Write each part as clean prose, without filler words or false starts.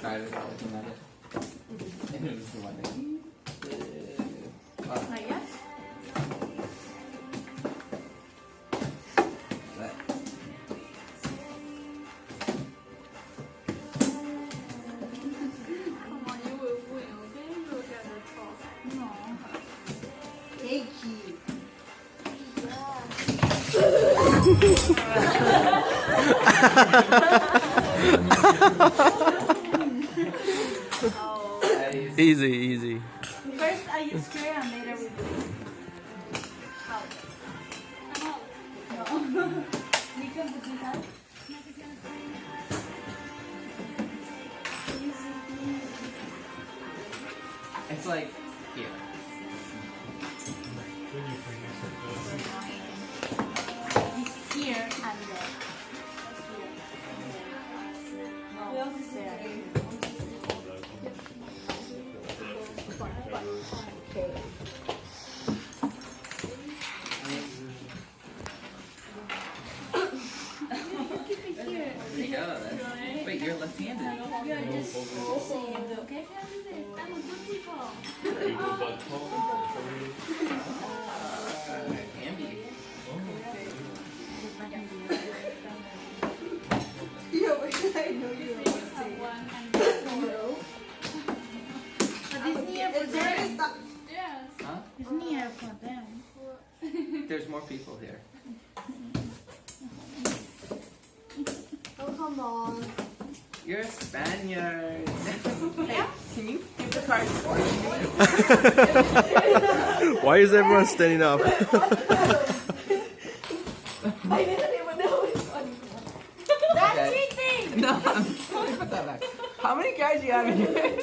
cried without looking at it. And it was the one that Not yet? that. Come on, you will win, okay? Look at the top. No. Thank you. Oh. Easy, easy. First I use clear and later we do it. Out. I'm out. No. We can put this out. It's like here. It's here and there. No, there. There you go. That's, wait, you're left-handed. Yeah, just saying, okay? I'm a good people. Can be. Yeah, but I know you don't want to say No. But it's near for It's very them. stuck. Yes. Huh? It's near for them. There's more people here. Oh, come on. You're a Spaniard. Yeah? Can you give the card for me? Why is everyone standing up? I didn't even know it's funny. That's Okay. cheating! No, put that back. How many cards do you have in your hand?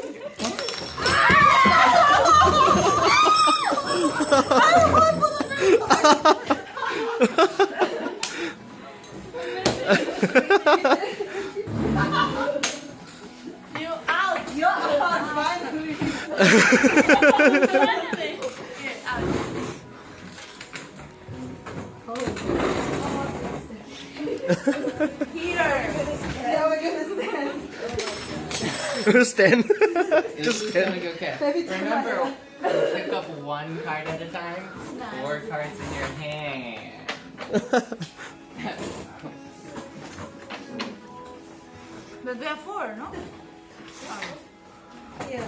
You out! You're out. Finally. Finally! Here, out. Here! Yeah, we're gonna stand. Stand. It's Just just stand. gonna go okay. Maybe turn Remember, around. pick up one card at a time. 4 cards in your hand. But there are 4, no? Yeah.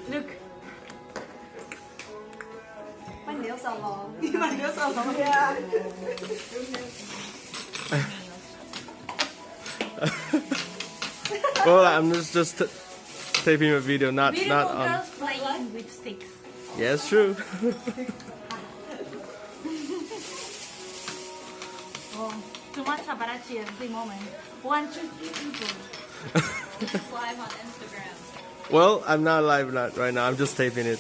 Look. My nails are long. My nails are long. Yeah. Well, I'm just taping a video, not Beautiful on. girls playing with sticks. Yeah, it's true. Oh, too much paparazzi at the moment. 1, 2, 3 people. Live on Instagram. Well, I'm not live right now. I'm just taping it.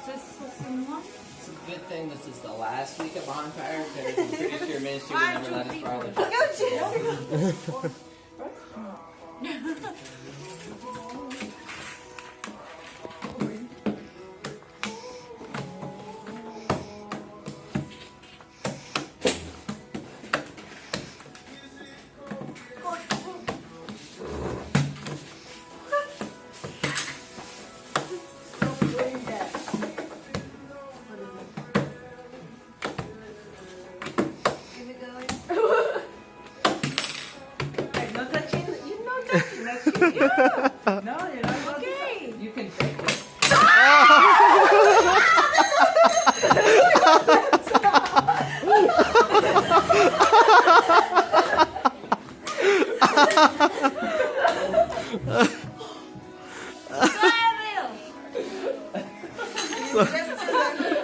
It's a good thing this is the last week of Bonfire because I'm pretty sure Ministry will never let us borrow the Go, Jesse. Give it going. Like, no touching. You no touching. That's you. Yeah. No, you're not allowed to touch. You can fake it.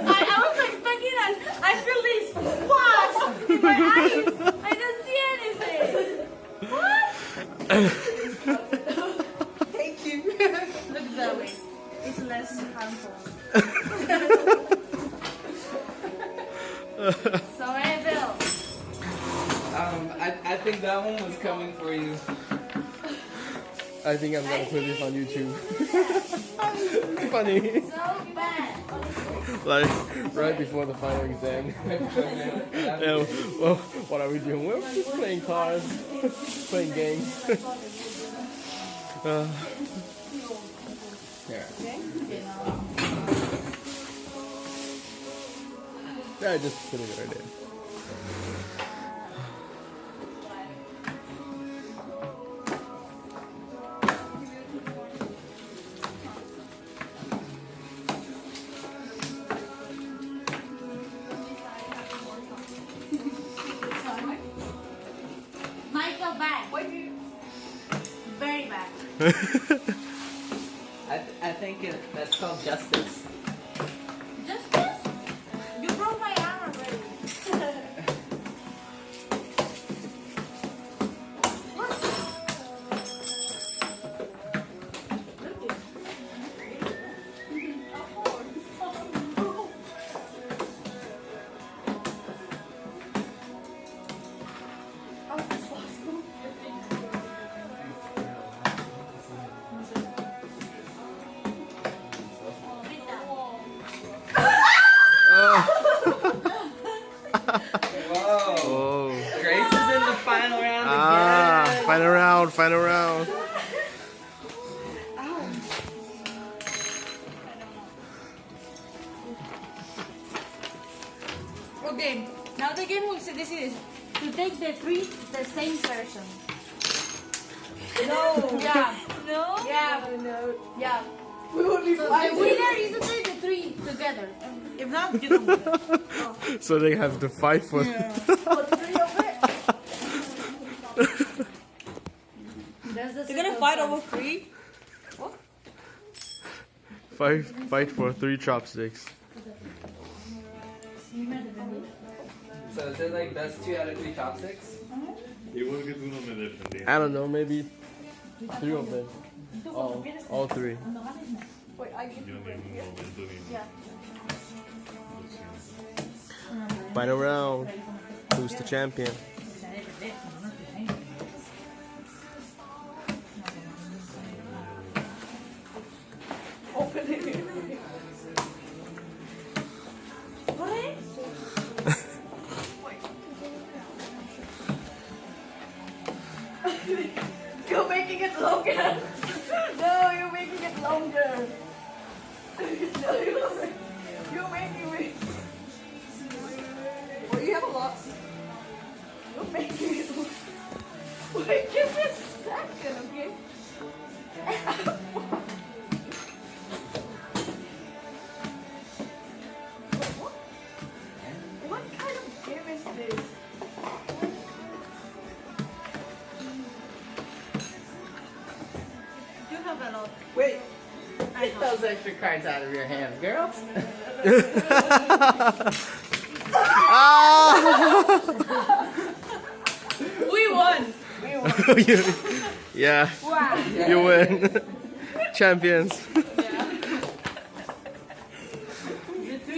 I was expecting that. I feel this splash in my eyes. I don't see anything. What? Thank you. Look that way. It's less harmful. So, Bill. I think that one was coming for you. I think I'm gonna put this on YouTube. Funny. So bad. like right before the final exam. Yeah, well, what are we doing? We're just playing cards, playing games. Here. Yeah, just put it right there. Michael bad. Very bad. I think that's called justice. Just this? You broke my arm already. What? Look it. Of course. Oh, this was cool. Whoa. Oh. Grace is in the final round Ah, again. final round, final round. Okay, now the game will say this is to take the same person. No. Yeah. No. Yeah. No. Yeah. We will be So the fighting. winner is to take the three together. If not, you don't win. So they have to fight for. But three of it. That's the You're gonna fight over three? Fight for 3 chopsticks. So is it like best 2 out of 3 chopsticks? Igual que tú no me defendías. I don't know, maybe 3 of them. All 3. Wait, I give Yo en ningún momento ni. Yeah. Final round. Who's the champion? open it. You're making it longer. No, you're making it longer. No, you're making me. Well, you have a lot. You're making it. Wait, give me a second, okay? What kind of game is this? You have a lot. Wait. Get those extra cards out of your hands, girls. We won. Yeah, Wow. you win. Champions.